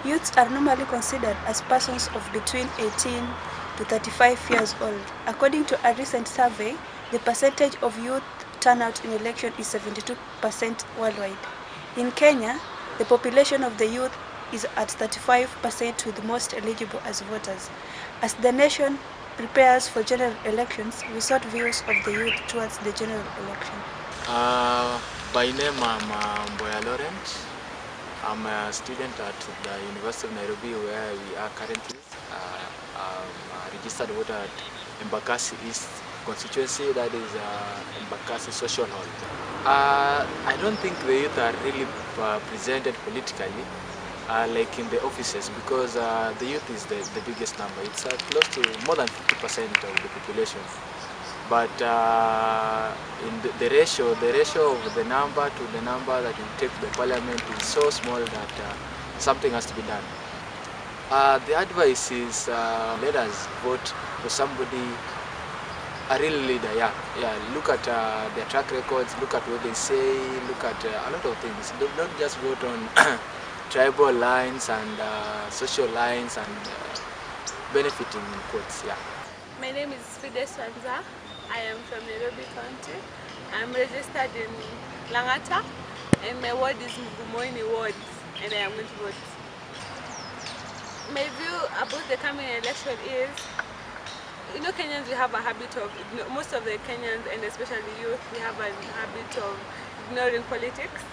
Youths are normally considered as persons of between 18 to 35 years old. According to a recent survey, the percentage of youth turnout in election is 72% worldwide. In Kenya, the population of the youth is at 35% with most eligible as voters. As the nation prepares for general elections, we sought views of the youth towards the general election. By name, I'm Mboya Laurent. I'm a student at the University of Nairobi where we are currently. I'm a registered voter at Embakasi East constituency, that is Embakasi Social Hall. I don't think the youth are really presented politically like in the offices, because the youth is the biggest number. It's close to more than 50% of the population. But in the ratio of the number to the number that you take to the parliament is so small that something has to be done. The advice is let us vote for somebody, a real leader. Yeah. Look at their track records, look at what they say, look at a lot of things. Don't just vote on tribal lines and social lines and benefiting in quotes. Yeah. My name is Fide Swanza. I am from Nairobi County. I'm registered in Langata, and my ward is Mugumoini ward, and I am going to vote. My view about the coming election is, Kenyans, we have a habit of, most of the Kenyans, and especially youth, we have a habit of ignoring politics.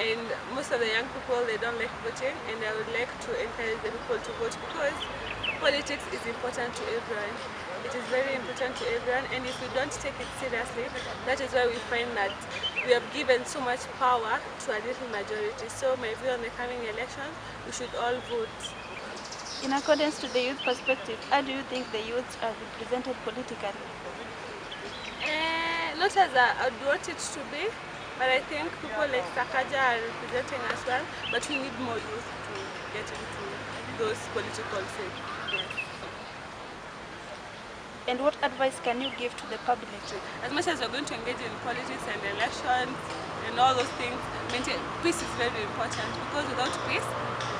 And most of the young people, they don't like voting, and I would like to encourage the people to vote, because politics is important to everyone. It is very important to everyone, and if we don't take it seriously, that is why we find that we have given so much power to a little majority. So my view on the coming election, we should all vote. In accordance to the youth perspective, how do you think the youths are represented politically? Not as I would want it to be, but I think people like Sakaja are representing as well, but we need more youth to get into those political fields. Yes. And what advice can you give to the public? As much as we're going to engage in politics and elections and all those things, peace is very important, because without peace,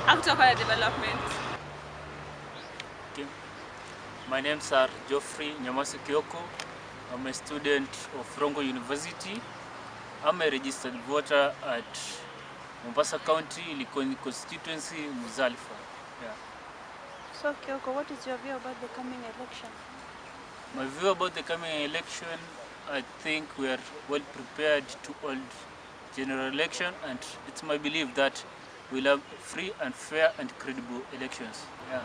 how to talk about development? Okay. My name is Geoffrey Nyamasi Kyoko. I'm a student of Rongo University. I'm a registered voter at Mombasa County, Likoni constituency, Muzalfa. Yeah. So Kyoko, what is your view about the coming election? My view about the coming election, I think we are well prepared to hold general election, and it's my belief that we'll have free and fair and credible elections. Yeah.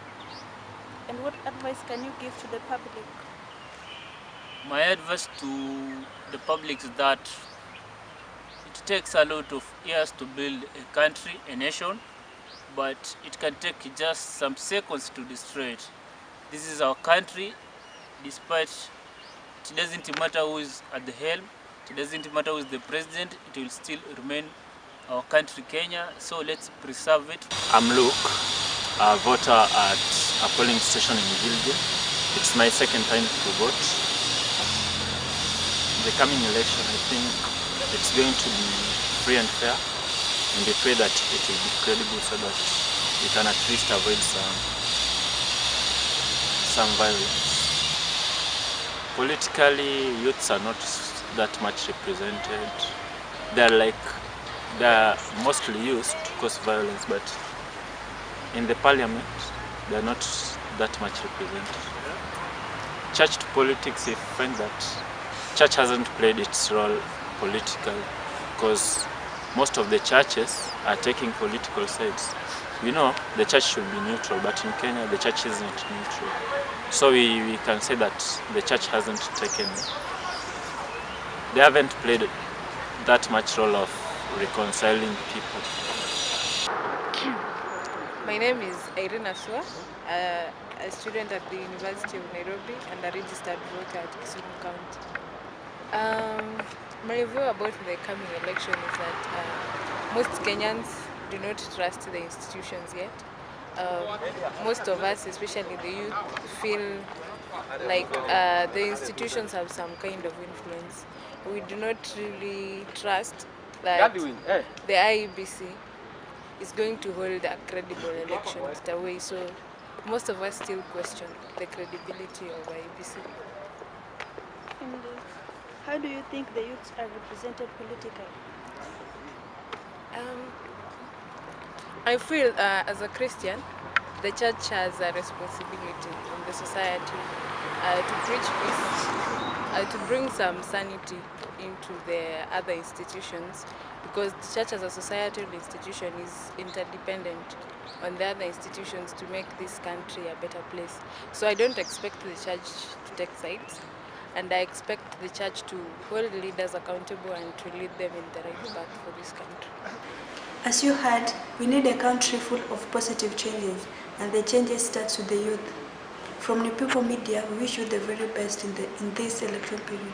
And what advice can you give to the public? My advice to the public is that it takes a lot of years to build a country, a nation, but it can take just some seconds to destroy it. This is our country. Despite it doesn't matter who is at the helm, it doesn't matter who is the president, it will still remain our country, Kenya. So let's preserve it. I'm Luke, a voter at a polling station in Gilgil. It's my second time to vote. The coming election, I think it's going to be free and fair, and we pray that it will be credible so that we can at least avoid some violence. Politically, youths are not that much represented. They're mostly used to cause violence, but in the parliament, they're not that much represented. Church to politics, I find that church hasn't played its role politically, because most of the churches are taking political sides. The church should be neutral, but in Kenya, the church isn't neutral. So we can say that the church they haven't played that much role of reconciling people. My name is Irene Aswa, a student at the University of Nairobi and a registered voter at Kisumu County. My view about the coming election is that most Kenyans do not trust the institutions yet. Most of us, especially the youth, feel like the institutions have some kind of influence. We do not really trust that the IEBC is going to hold a credible election that way. So most of us still question the credibility of IEBC. And how do you think the youths are represented politically? I feel as a Christian, the church has a responsibility in the society to preach peace, to bring some sanity into the other institutions, because the church as a societal institution is interdependent on the other institutions to make this country a better place. So I don't expect the church to take sides, and I expect the church to hold leaders accountable and to lead them in the right path for this country. As you heard, we need a country full of positive changes, and the changes start with the youth. From New People Media, we wish you the very best in this election period.